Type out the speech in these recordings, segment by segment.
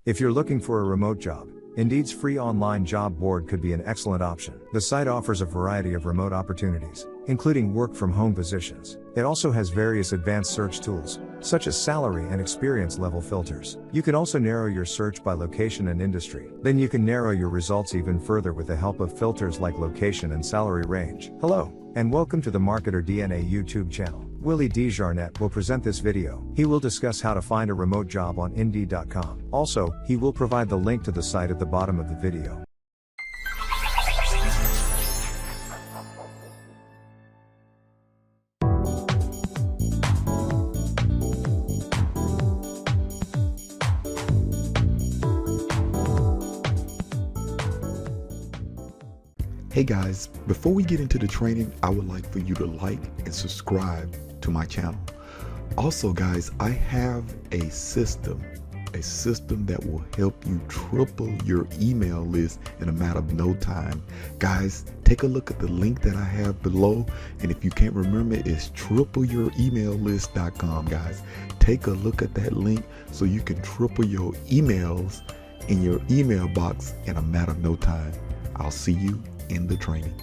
If you're looking for a remote job, Indeed's free online job board could be an excellent option. The site offers a variety of remote opportunities, including work from home positions. It also has various advanced search tools, such as salary and experience level filters. You can also narrow your search by location and industry. Then you can narrow your results even further with the help of filters like location and salary range. Hello, and welcome to the Marketer DNA YouTube channel. Willie Desjarnet will present this video. He will discuss how to find a remote job on Indeed.com. Also, he will provide the link to the site at the bottom of the video. Hey guys, before we get into the training, I would like for you to like and subscribe to my channel. Also guys, I have a system that will help you triple your email list in a matter of no time. Guys, take a look at the link that I have below, and if you can't remember, it's tripleyouremaillist.com. guys. Take a look at that link so you can triple your emails in your email box in a matter of no time. I'll see you in the training.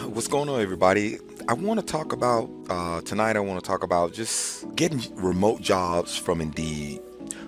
What's going on, everybody? I want to talk about tonight. I want to talk about just getting remote jobs from Indeed.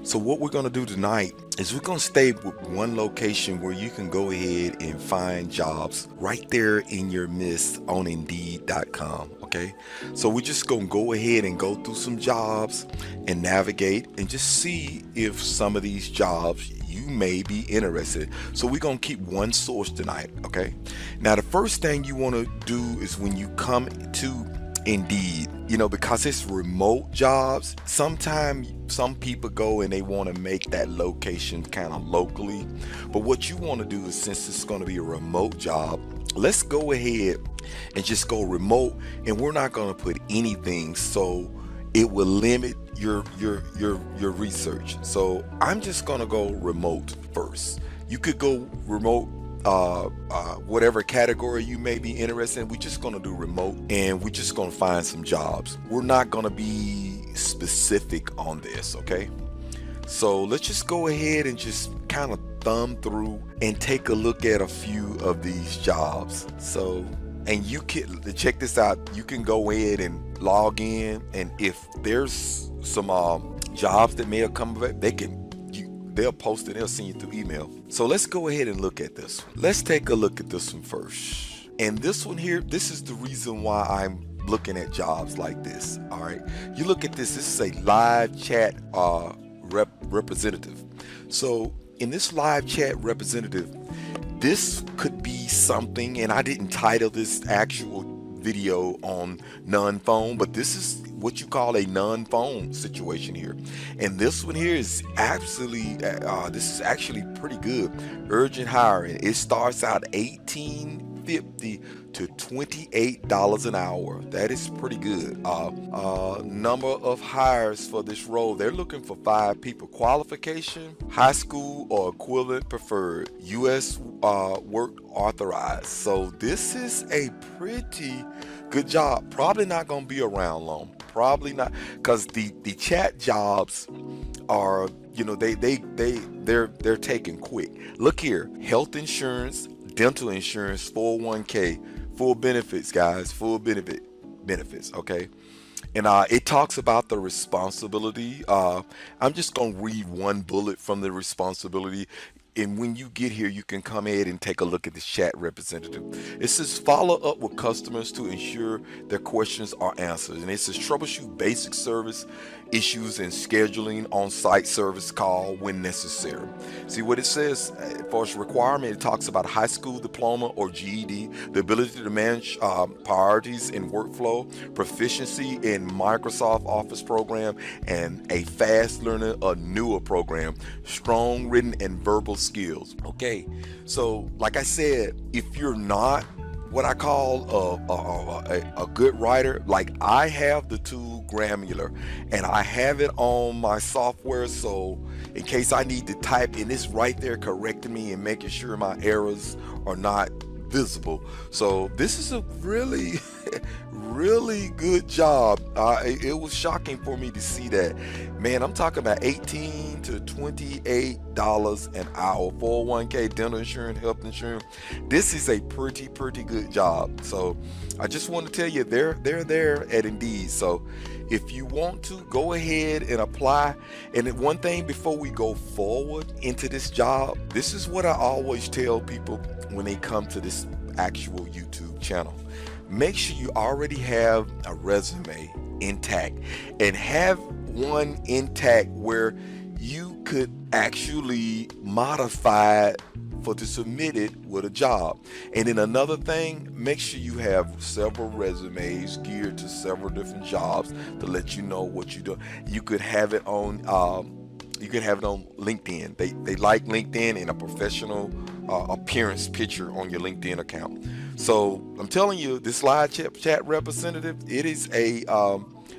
So what we're going to do tonight is we're going to stay with one location where you can go ahead and find jobs right there in your midst on Indeed.com. Okay, so we're just going to go ahead and go through some jobs and navigate and just see if some of these jobs you may be interested. So we're going to keep one source tonight. Okay, now the first thing you want to do is when you come to Indeed, because it's remote jobs, sometimes some people go and they want to make that location kind of locally, but what you want to do is, since it's going to be a remote job, let's go ahead and just go remote, and we're not going to put anything so it will limit your research. So I'm just going to go remote first. You could go remote whatever category you may be interested in. We're just going to do remote, and we're just going to find some jobs. We're not going to be specific on this. Okay, so let's just go ahead and just kind of thumb through and take a look at a few of these jobs. So, and you can check this out. You can go ahead and log in, and if there's some jobs that may have come back, they'll post it, they'll send you through email. So let's go ahead and look at this. Let's take a look at this one first. And this one here, this is the reason why I'm looking at jobs like this. All right, you look at this. This is a live chat representative. So in this live chat representative, this could be something, and I didn't title this actual video on non-phone, but this is what you call a non-phone situation here. And this one here is absolutely this is actually pretty good. Urgent hiring. It starts out $18.50 to $28 an hour. That is pretty good. Number of hires for this role, they're looking for 5 people. Qualification: high school or equivalent preferred. U.S. Work authorized. So this is a pretty good job. Probably not going to be around long. Probably not, because the chat jobs are, they're taken quick. Look here: health insurance, dental insurance, 401k, full benefits, guys, full benefits. Okay, and it talks about the responsibility. I'm just gonna read one bullet from the responsibility. And when you get here, you can come ahead and take a look at this chat representative. It says follow up with customers to ensure their questions are answered. And it says troubleshoot basic service issues and scheduling on-site service call when necessary. See what it says for its requirement. It talks about high school diploma or GED, the ability to manage priorities in workflow, proficiency in Microsoft Office program, and a fast learner or newer program, strong written and verbal skills. Okay, so like I said, if you're not what I call a good writer, like I have the tool Grammarly, and I have it on my software, so in case I need to type, and it's right there correcting me and making sure my errors are not visible. So this is a really really good job. It was shocking for me to see that. Man, I'm talking about $18 to $28 an hour. 401k, dental insurance, health insurance. This is a pretty good job. So I just want to tell you, they're there at Indeed. So if you want to, go ahead and apply. And then one thing before we go forward into this job, this is what I always tell people when they come to this actual YouTube channel. Make sure you already have a resume intact, and have one intact where you could actually modify it to submit it with a job. And then another thing, make sure you have several resumes geared to several different jobs to let you know what you do. You could have it on LinkedIn. They like LinkedIn and a professional appearance picture on your LinkedIn account. So I'm telling you, this live chat representative, it is a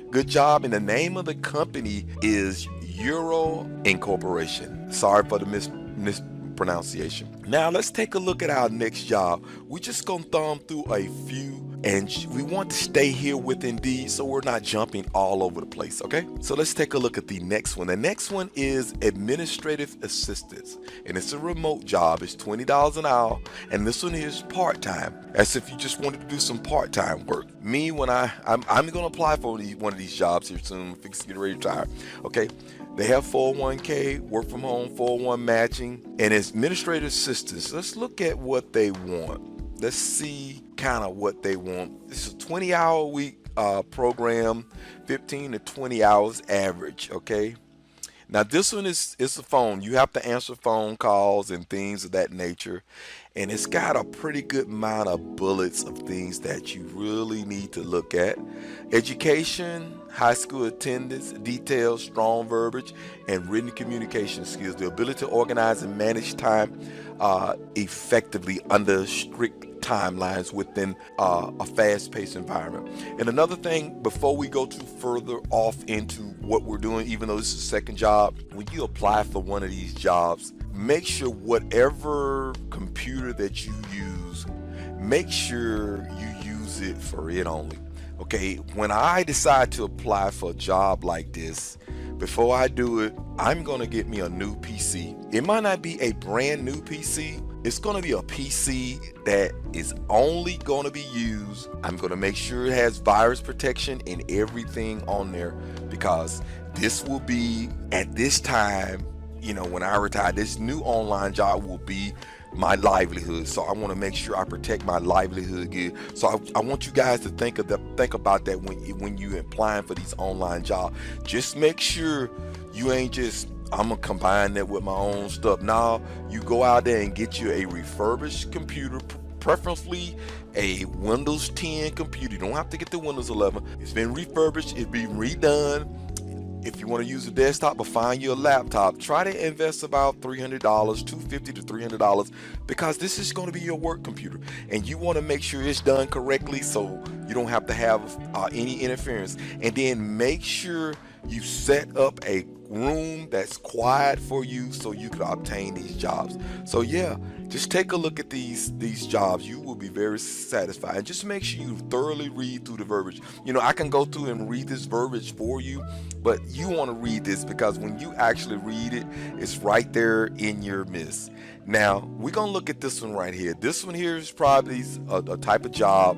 good job. And the name of the company is Euro Incorporation. Sorry for the mispronunciation. Now let's take a look at our next job. We're just gonna thumb through a few, and we want to stay here with Indeed so we're not jumping all over the place, okay? So let's take a look at the next one. The next one is administrative assistance, and it's a remote job. It's $20 an hour, and this one is part-time, as if you just wanted to do some part-time work. Me, when I'm gonna apply for one of these jobs here soon, fixing to get ready to retire, okay? They have 401k, work from home, 401 matching, and it's administrative assistants. Let's look at what they want. Let's see kind of what they want. It's a 20-hour-a-week program, 15 to 20 hours average, okay? Now this one it's a phone. You have to answer phone calls and things of that nature. And it's got a pretty good amount of bullets of things that you really need to look at. Education, high school attendance, details, strong verbiage, and written communication skills. The ability to organize and manage time effectively under strict timelines within a fast-paced environment. And another thing, before we go too further off into what we're doing, even though this is a second job, when you apply for one of these jobs, make sure whatever computer that you use, make sure you use it for it only. Okay, when I decide to apply for a job like this, before I do it, I'm gonna get me a new PC. It might not be a brand new PC. It's gonna be a PC that is only gonna be used. I'm gonna make sure it has virus protection and everything on there, because this will be, at this time, you know, when I retire, this new online job will be my livelihood. So I want to make sure I protect my livelihood good. So I want you guys to think about that when you applying for these online jobs. Just make sure you ain't just, I'm gonna combine that with my own stuff. Now you go out there and get you a refurbished computer, preferably a Windows 10 computer. You don't have to get the Windows 11. It's been refurbished, it's been redone. If you want to use a desktop, but find you a laptop, try to invest about $300, $250 to $300, because this is going to be your work computer, and you want to make sure it's done correctly so you don't have to have any interference. And then make sure you set up a room that's quiet for you so you can obtain these jobs. So yeah, just take a look at these jobs. You will be very satisfied. And just make sure you thoroughly read through the verbiage. You know, I can go through and read this verbiage for you, but you want to read this, because when you actually read it, it's right there in your midst. Now we're gonna look at this one right here. This one here is probably a type of job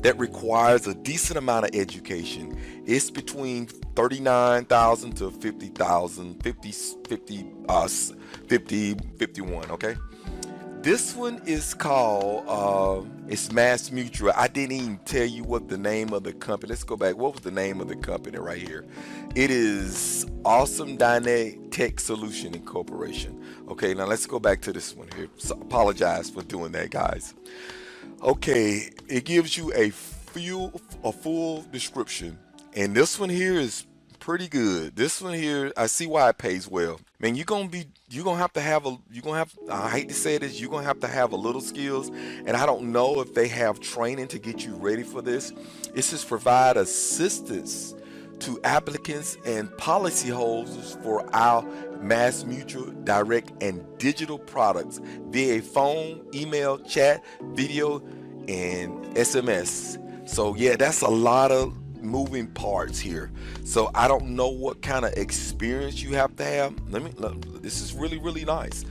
that requires a decent amount of education. It's between 39,000 to 50,000, 51, okay? This one is called, it's Mass Mutual. I didn't even tell you what the name of the company. Let's go back. What was the name of the company right here? It is Awesome Dynamic Tech Solution Incorporation. Okay, now let's go back to this one here. So apologize for doing that, guys. Okay, it gives you a full description, and this one here is pretty good. This one here, I see why it pays well. Man, you're gonna have to have I hate to say this, you're gonna have to have a little skills, and I don't know if they have training to get you ready for this. It's just provide assistance to applicants and policyholders for our Mass Mutual direct and digital products via phone, email, chat, video, and SMS. So yeah, that's a lot of moving parts here. So I don't know what kind of experience you have to have. This is really nice.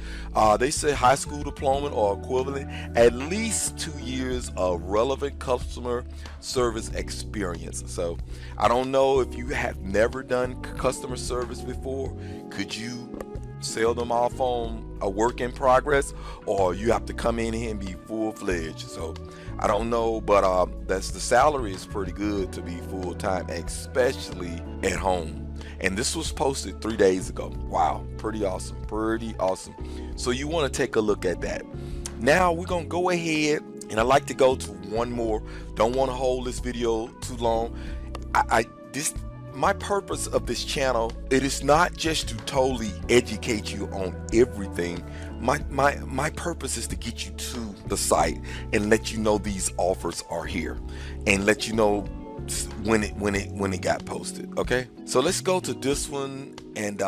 They say high school diploma or equivalent, at least 2 years of relevant customer service experience. So I don't know if you have never done customer service before. Could you sell them off on a work in progress, or you have to come in here and be full-fledged? So I don't know, but the salary is pretty good to be full-time, especially at home. And this was posted 3 days ago. Wow, pretty awesome. So you want to take a look at that. Now we're gonna go ahead, and I like to go to one more. Don't want to hold this video too long. My purpose of this channel, it is not just to totally educate you on everything. My purpose is to get you to the site and let you know these offers are here, and let you know when it got posted. Okay, so let's go to this one, and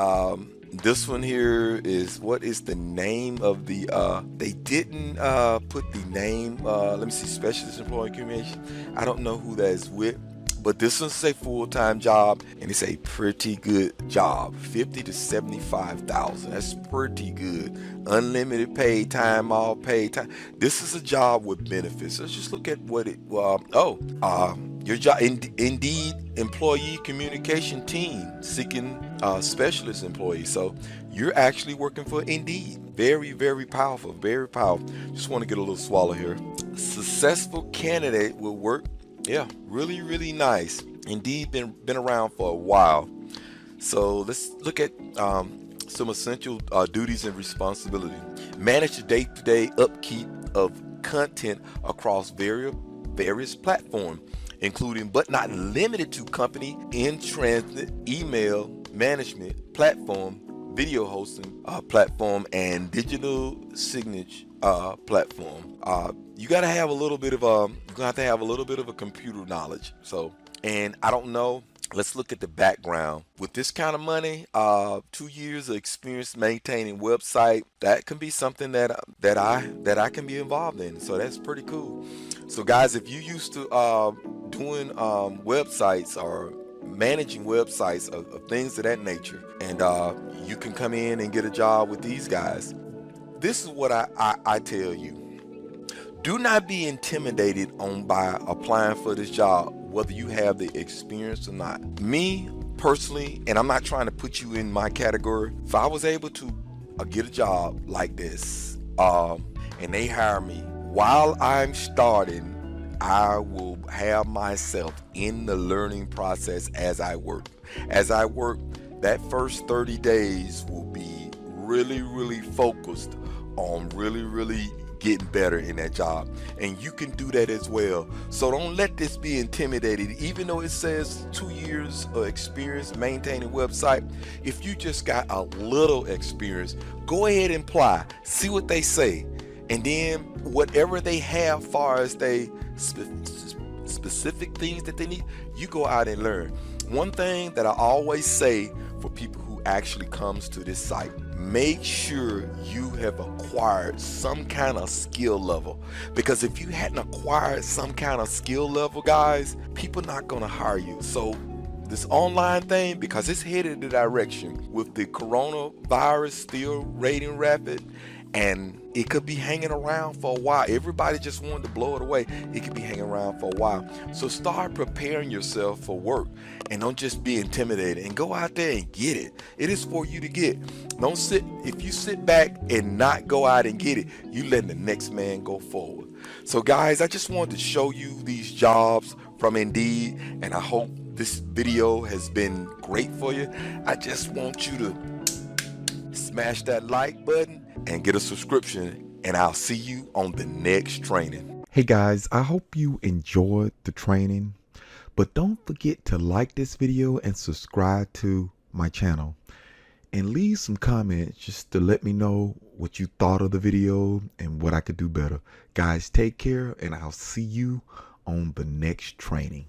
this one here is, what is the name of the they didn't put the name. Let me see, specialist employee communication. I don't know who that is with. But this one's a full-time job, and it's a pretty good job. 50 to 75,000. That's pretty good. Unlimited paid time off, paid time. This is a job with benefits. Let's just look at what it. Your job, Indeed employee communication team seeking specialist employees. So you're actually working for Indeed. Very powerful. Very powerful. Just want to get a little swallow here. Successful candidate will work. Yeah, really nice. Indeed, been around for a while. So let's look at some essential duties and responsibility. Manage the day-to-day upkeep of content across various platforms, including but not limited to company in-transit email management platform, video hosting platform, and digital signature platform. You gotta have a little bit of a computer knowledge. So, and I don't know, let's look at the background. With this kind of money, 2 years of experience maintaining website, that can be something that I can be involved in. So that's pretty cool. So guys, if you used to doing websites or managing websites of things of that nature, and you can come in and get a job with these guys. This is what I tell you. Do not be intimidated by applying for this job, whether you have the experience or not. Me personally, and I'm not trying to put you in my category, if I was able to get a job like this, and they hire me while I'm starting, I will have myself in the learning process as I work. As I work, that first 30 days will be really focused on really getting better in that job, and you can do that as well. So don't let this be intimidated. Even though it says 2 years of experience maintaining website, if you just got a little experience, go ahead and apply, see what they say, and then whatever they have far as they specific things that they need, you go out and learn. One thing that I always say for people who actually comes to this site, make sure you have acquired some kind of skill level, because if you hadn't acquired some kind of skill level, guys, people not gonna hire you. So this online thing, because it's headed the direction with the coronavirus still rating rapid, and it could be hanging around for a while. Everybody just wanted to blow it away. It could be hanging around for a while. So start preparing yourself for work, and don't just be intimidated, and go out there and get it. It is for you to get. Don't sit, if you sit back and not go out and get it, you letting the next man go forward. So guys, I just wanted to show you these jobs from Indeed, and I hope this video has been great for you. I just want you to smash that like button and get a subscription, and I'll see you on the next training. Hey guys, I hope you enjoyed the training, but don't forget to like this video and subscribe to my channel, and leave some comments just to let me know what you thought of the video and what I could do better. Guys, take care, and I'll see you on the next training.